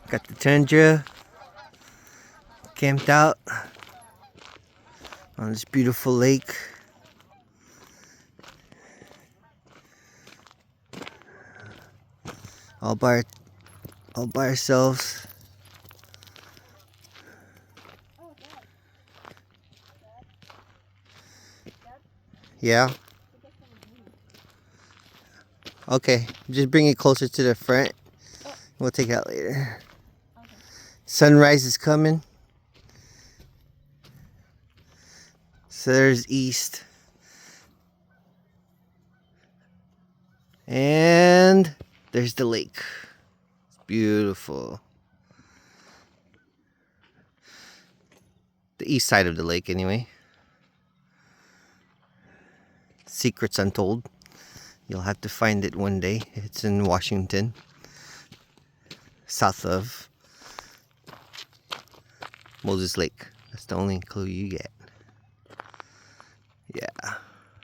Got the Tundra camped out on this beautiful lake. All by ourselves. Yeah. Okay, just bring it closer to the front. We'll take it out later. Okay. Sunrise is coming. So there's east. And there's the lake. It's beautiful. The east side of the lake, anyway. Secrets untold. You'll have to find it one day. It's in Washington, south of Moses Lake. That's the only clue you get. Yeah.